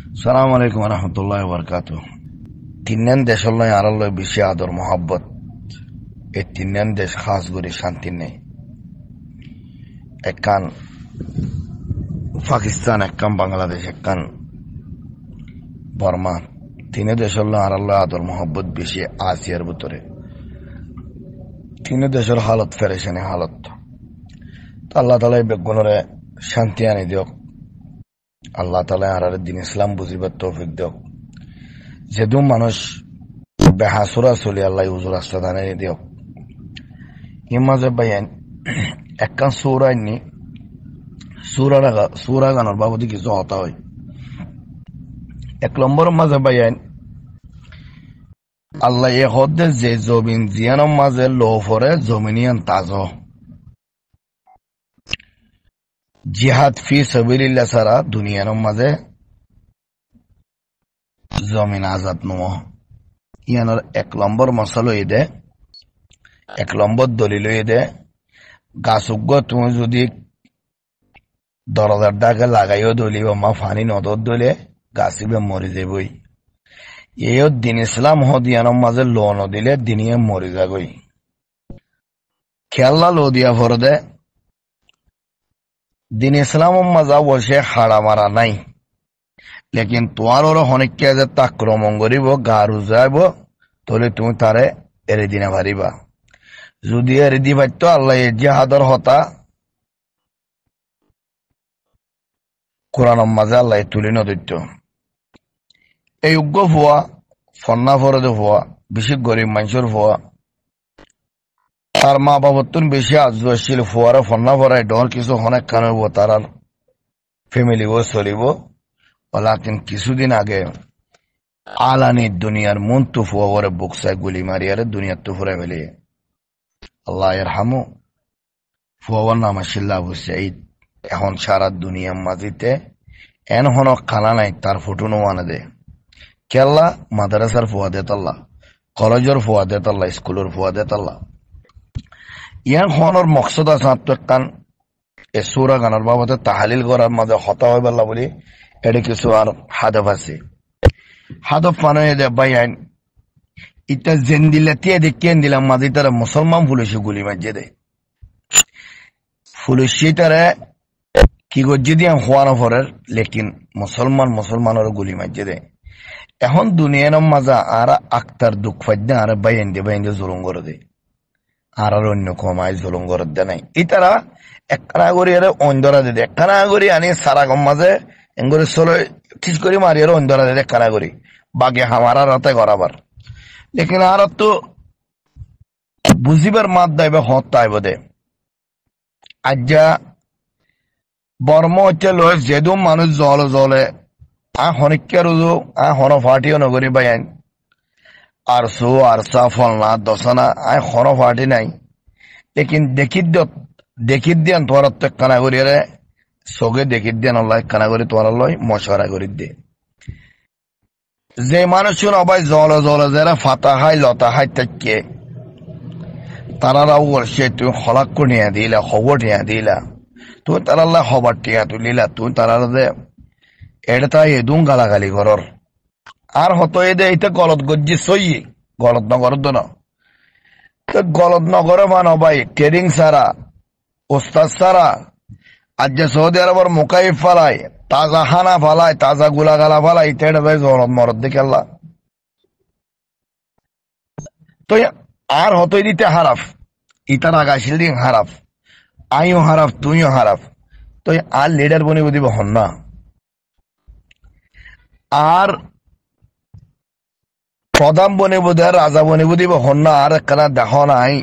সালাম আলাইকুম রহমতুল্লাহ বরকাত। তিনজন দেশের লয় আর লয় বেশি আদর মহাব্বত। এই তিনজন দেশ খাস করে শান্তি নেই। একখান পাকিস্তান, একখান বাংলাদেশ, একখান বর্মা। তিনে দেশের লয় আর লয় আদর মহব্বত বেশি আসিয়ার ভিতরে। তিনে দেশের হালত ফেরেশানি হালত। আল্লাহ তালা এই বেগুনরে শান্তি আনি দিয়ক। আল্লাহ তালা আর দিন ইসলাম বুঝিবার তৌফিক দিয়ক। যেদু মানুষ বেহাসুরা চলি আল্লাহ হুজুর রাস্তা দানিয়ে দিয়ক। ইর মাঝে বাইন একখান সুর আইনি সুরা গানোর বাবদি কিছু হতা হয়। 1 নম্বর মাঝে বাইন আল্লাহ এ হদ্দে যে জমিন জিয়ানোর মাঝে লো ফরে জমিনিয়ান তাজ জিহাদ ফি সাবিলিল্লাহ সারা দুনিয়ার মাঝে জমিন আজাদ নম। ইয়ানোর 1 নম্বর মশালো দে, 1 নম্বর দলিল দে। গাছুগ্য তুমি যদি দরজার ডাকে লাগাইও দলিব মা ফানি নদর দলে গাছিবে মরি যাবই। এই দিন ইসলাম হদিয়ানোর মাঝে লো নদিলে দিনিয়ে মরি যাগই। খেয়াল্লা লো দিয়া ভর দে দিন ইসলামের মাঝে বসে হাড়া মারা নাই, লেকিন তোমার ওর হনিকে যে আক্রমণ করিব গারু যাইব তাহলে তুমি তারে এরে দিনে পারিবা। যদি এরে দি পারতো আল্লাহ জিহাদর হতা কোরআন মাঝে আল্লাহ তুলি নদিত। এই উগ্র ফুয়া ফন্না ফরদে ফুয়া, বেশি গরিব মানুষের ফুয়া, তার মা বাবতুন বেশি আজছিল ফুয়ারে ফন্না ফরাই ডর কিছু অনেক কানব তার ফ্যামিলিও চলিব। ওলাকিন কিছুদিন আগে আলানি দুনিয়ার মন তো ফুয়া করে বুকসায় গুলি মারিয়ারে দুনিয়ার তো ফুরে ফেলে আল্লাহ এর হামু ফুয়ার নাম আসিল্লা আবু সাইদ। এখন সারা দুনিয়ার মাঝিতে এন হন খানা নাই তার ফটো নোয়ানে দে। কেল্লা মাদ্রাসার ফুয়া দে তাল্লা, কলেজের ফুয়া দে তাল্লা, স্কুলের ফুয়া দে তাল্লা। ইয়ান হনর মকসদ আছে আত্মকান এ সুরা গানের বাবদে তাহালিল করার মাঝে হতা হয়ে বেলা বলি এটা কিছু আর হাদফ আছে। হাদফ মানে দে ভাই আইন ইটা জেন দিলে তিয়া দেখিয়ে দিলাম মাঝে তারা মুসলমান পুলিশ গুলি মারিয়ে দেয়। পুলিশ তারা কি করছে দিয়ে হওয়ানো পরের, লেকিন মুসলমানের গুলি মারিয়ে দেয়। এখন দুনিয়ার মাঝে আর আক্তার দুঃখ পাইতে আর বাইন্দে জুলুম করে দেয়। আর অন্য কমায় জুলুম করে দে নাই। ইতারা একখানা করি আরে অন্ধরা দে, একখানা করি আনি সারা গম মাঝে এঙ্গরে চলো ঠিক করে মারি আর অন্ধরা দে একখানা করি বাগে হামারা রাতে করাবার। লেকিন আর তো বুঝিবার মাত দাইবে হত তাইব দে। আজ্জা বর্ম হচ্ছে লয় যেদু মানুষ জলে হনিকার হন ফাটিও নগরী বাইন আর সো আর সা ফলনা দশনা হন ফাটি নাই। লেকিন দেখি দিয়ান তোর কানা করি রে চোখে দেখি দিয়ান আল্লাহ কানা করি তোর লয় মশারা করি দে। যে মানুষ অবাই জলে যারা ফাতা হাই লতা হাই থাকে তারাও বলছে তুমি হলাক নিয়ে দিলা, খবর নিয়ে দিলা, তুমি তারাল্লা খবর টিয়া তুলিলা, তুমি তারা এটা এদুম গালাগালি ঘরর আর হতো এদে এটা গলত গজ্জি সই গলত নগর না তো গলত নগরে মানো ভাই ট্রেনিং সারা ওস্তাদ সারা আজ যে সৌদি আরবের মোকাইফ ফালায় তাজা খানা ফালায় তাজা গুলা গালা ফালায় এটা ভাই জলত মরদ দেখে আল্লাহ তো আর হতোই দিতে হারাফ ইতার আগাছিল দিন হারাফ আইও হারাফ তুইও হারাফ তো আর লিডার বনি বুঝিব হন না। আর প্রধান বনে বোধ রাজা বনে বুঝিব হন না। আর একখানা দেখ নাই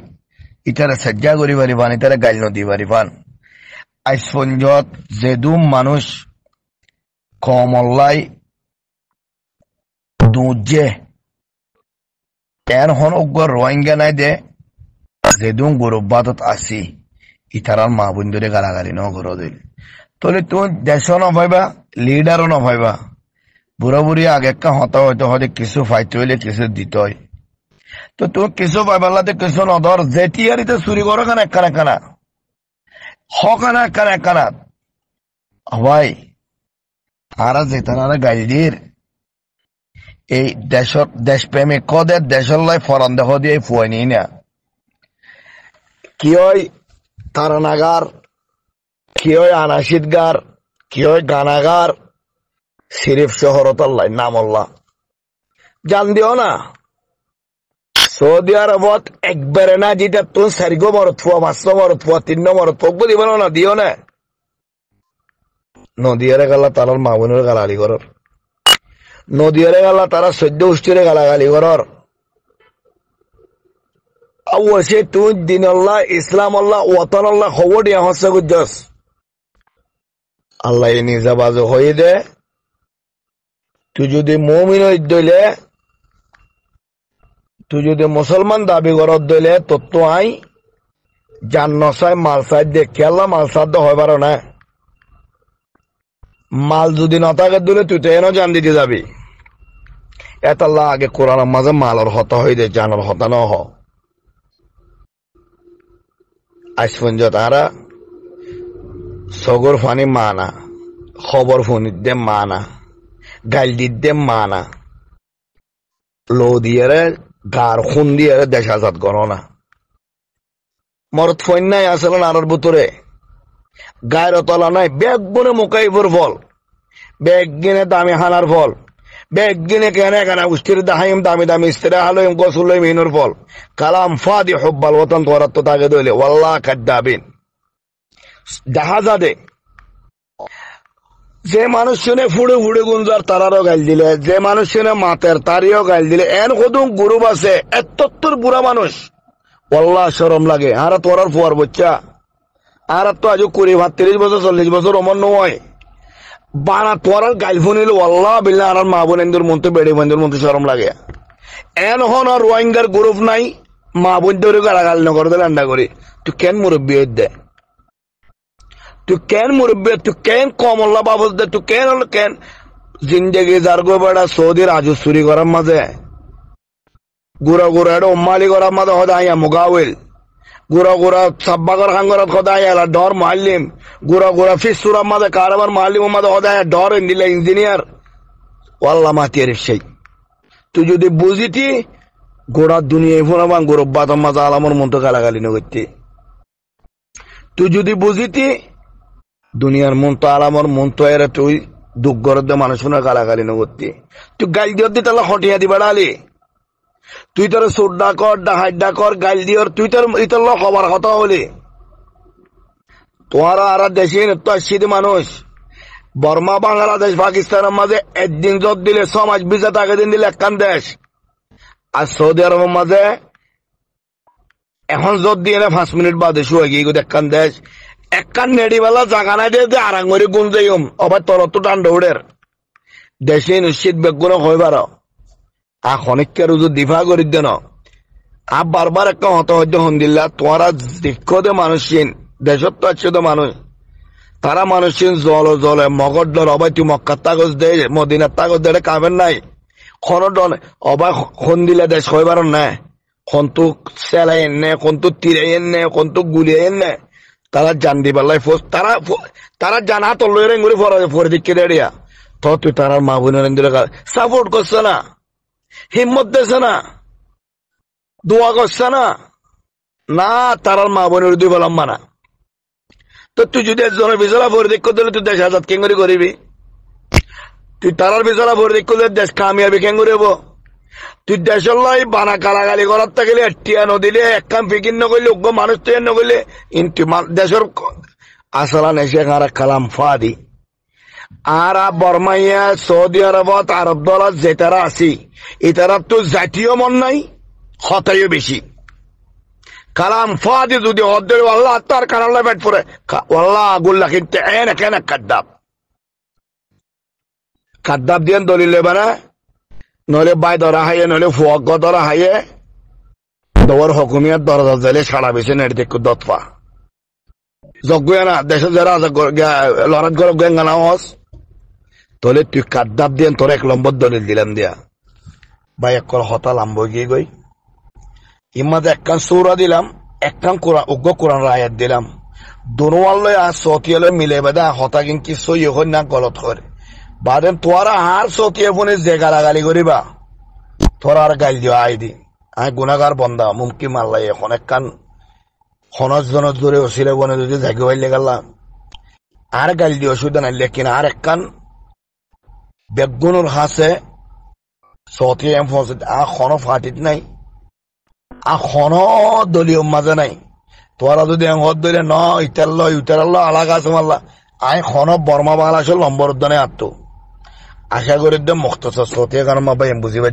ইটারে সজ্জা করি পারিবান, ইটারে গাইল নদী পারিবান। আজ পঞ্জত যেদুম মানুষ কমল্লাই দুজে এর হন উগ্র রোহিঙ্গা নাই দে যেদুম গৌরবাদত আসি ইতারার মা বন্ধুরে গালাগালি ন ঘর দিল তাহলে তুমি দেশও নভাইবা লিডারও নভাইবা। বুড়া বুড়ি আগে হতা হইতে হয়তো কিছু ফাইতে হইলে কিছু দিত হয় তো তুমি কিছু পাইবাল্লাতে কিছু নধর যেটিয়ারিতে চুরি করো কেন একখানা কানা হকানা কানা কানা ভাই আরা যেতান আরা গাইলির এই দেশপ্রেমিক কদের দেশের লাই ফরান দেহ দিয়ে ফুয়াই নি না কি হয় তারানাগার, কি হয় আনাশিদগার, কি হয় গানাগার, সিরিফ শহরতাল্লাই নামল্লাহ জান দিও না। সৌদি আরবত একবারে না যেটা তোর চারিগো মরত ফুয়া, 5 মরত ফুয়া, 3 মরত ফুয়া দিব না, দিও না। নদীয়ারে গালা তারার মা বোনের গালাগালি করর, নদীয়ারে গালা তারা 14 গোষ্ঠীরে গালাগালি করর। অবশ্যই তুই দিন আল্লাহ, ইসলাম আল্লাহ, ওয়াতন আল্লাহ খবর দিয়া হচ্ছে গুজস আল্লাহ নিজা বাজু হয়ে দে। তুই যদি মুমিন দইলে, তুই যদি মুসলমান দাবি করত দইলে তোর তো আই জান নসাই মাল সাই দেখে আল্লাহ মাল সাধ্য হয় পারো না। মাল যদি নথাকে দিলে তুই তো এনে জান দিতে যাবি। এত আল্লাহ আগে কোরআনের মাঝে মালের হতা হয়ে দে, জানার হতা ন হ। আজ পর্যন্ত তারা সগর ফানি মানা, খবর ফোনির দে মানা, গাইল দিতে মানা, লো দিয়ে গার খুন দিয়ে দেশ আজাদ করো না। মরত ফোন নাই আসলে নারার ভিতরে গায়ের তলা নাই, ব্যাগ গুনে মোকাইবর ফল, ব্যাগ গিনে দামি হানার ফল, ব্যাগ গিনে কেনে কেনা উস্তির দাহাইম দামি দামি ইস্তিরা হালইম গসুলইম হিনুর ফল। কালাম ফাদি হব্বাল ওতন তোরাত তো তাকে দইলে ওয়াল্লাহ কাদ্দাবিন জাহাজা দে। যে মানুষ শুনে ফুড়ে ফুড়ে গুঞ্জার তারারও গাইল দিলে, যে মানুষ শুনে মাতের তারিও গাইল দিলে, এন কদম গ্রুপ আছে 71 বুড়া মানুষ। ওয়াল্লাহ শরম লাগে। আর তোরার ফুয়ার বচ্চা আর তো আজ 20, 30 বছর 40 বছর অমর নয় বানা তোরার গাইল ফোনিল। ওয়াল্লাহ বিল্লাহ আর মা বোন এন্দুর মন্ত্র বেড়ে বন্ধুর মন্ত্র শরম লাগে। এন হন আর রোহিঙ্গার গ্রুপ নাই, মা বোন ধরে গালাগাল নগর দিলে আন্ডা করি। তুই কেন মুরব্বী দে, তুই কেন মুরব্বী, তুই কেন কমল্লা বাবদ দে, তুই কেন জিন্দগি যার গো বেড়া সৌদি রাজু চুরি করার মাঝে গুড়া গুড়া এটা উম্মালি করার মাঝে সদায় মুগাওয়েল, গুড়া গুড়া সাব্বাগর খাঙ্গরত সদায় এলা ডর মাল্লিম, গুড়া গুড়া ফিসুরার মাঝে কারবার মাল্লিম মাঝে সদায় ডর দিলে ইঞ্জিনিয়ার। ওয়াল্লা মাতিয়ে সেই তুই যদি বুঝিতি গোড়ার দুনিয়ায় ফোনাবান গৌরব্বাতম মাঝে আলামর মন্ত্র গালাগালি নগরতি। তুই যদি বুঝিতি দুনিয়ার মন্ত্র আলামর মন্ত্র এরা তুই দুঃখ গরদ মানুষ গালাগালি নগরতি। তুই গাইল দিয়র দি তাহলে হটিয়া দিবা ডালি, তুই তোর সোডা কর ডাহাইডা কর গাইল দিয়র, তুই তোর ইতর খবর কথা হলি। তোমার আর দেশে তো আসছি মানুষ বর্মা বাংলাদেশ পাকিস্তানের মাঝে একদিন জোর দিলে 6 মাস ভিসা, তাকে দিন দিলে একখান দেশ। আর সৌদি আরবের মাঝে এখন জোর দিয়ে 5 মিনিট বাদে শুয়ে গিয়ে একখান দেশ। একখান নেড়িবেলা জাগা নাই দিয়ে আরাঙ্গরি গুণ যাইম আবার তরত টান্ড উড়ের দেশে নিশ্চিত বেগুন হয়ে পারো। আর খনিকের রুজু দিফা করি দেন আর বারবার একটা হতহদ্য হন দিল্লা। তোমারা দীক্ষতে মানুষিন দেশত তো আছে তো মানুষ, তারা মানুষিন জল জলে মগর ডর অবাই তুই মক্কার তাগজ দে মদিনার তাগজ দে কামের নাই খন ডন অবাই খন দিলে দেশ হয়ে পারো না। খন্তু সেলাই এনে, খন্তু তিরাই এনে, খন্তু গুলিয়ে এনে তারা জান দিবার তারা জানা তো লই রেঙ্গুরি ফরে দিকে দেড়িয়া তো তুই তারার মা বোনের সাপোর্ট করছে না, হিম্মত দিছে না, দোয়া করছে না, না তারার মা বোনের দুই বলাম মানা। তো তুই যদি একজনের বিচরা ভরে দিক দিলে তুই দেশ আজাদ কেঙ্গুরি করিবি? তুই তারার বিচরা ভরে দিক দিলে দেশ কামিয়াবি কেঙ্গুরি হবো? তুই দেশের লাই বানা গালাগালি করার গেলে টিয়া নদিলে একখান ফিকির নগরলে উগ্র মানুষ টিয়া নগরলে দেশের আসলা নেশে কালাম ফাদি। আর বর্মাইয়া সৌদি আরবত আরব দলত যেতারা আছি এতারা তো জাতীয় মন নাই, হতাইও বেশি। কালাম ফাদি যদি হদ্দের আল্লাহ তার কানাল্লা ব্যাট পরে আল্লাহ আগুল্লা কিন্তু এনে কেন কাদ্দাব দিয়ে দলিল লেবা না, নইলে বাই ধরা হাইয়ে, নইলে ফুয়াগ ধরা হাইয়ে দর হকুমিয়ার দরজা দিলে সারা বেছে নেট দেখো দতপা যজ্ঞ না দেশে যারা লড়াত গরব গেঙ্গানা হস তাহলে তুই কাদ্দাব দিয়ে তোর 1 নম্বর দলিল দিলাম দিয়া ভাই এক হতা লাম্ব গিয়ে গই ইমাদে একখান সৌরা দিলাম, একখান উগ্র কোরআন আয়াত দিলাম, দোনো আল্লাহ আর সতিয়ালে মিলে বেদা হতা কিন্তু সই হয় না গলত করে বাদেন তোরা আর সতিয়ে ফোনে যে গালাগালি করিবা তোরা আর গাইল দিও আই দি আই গুণাগার বন্ধা মুমকি মারলাই এখন একখান খনজ জনজ ধরে অসিলে বনে যদি জাগি হইলে গেলাম আর গাইল দিও অসুবিধা নাই লেকিন আর একখান বেগুনুর হাসে সতিয়ে এম ফসে আ খন ফাটিত নাই আ খন দলীয় মাঝে নাই তোরা যদি হদ ধরে ন ইতার আলাগা আছে মাল্লা আই খন বর্মা বাংলাদেশের লম্বর উদ্যানে আত্ম আশা করি মুক্ত সতিয়ে কারণ মা ভাই বুঝিবার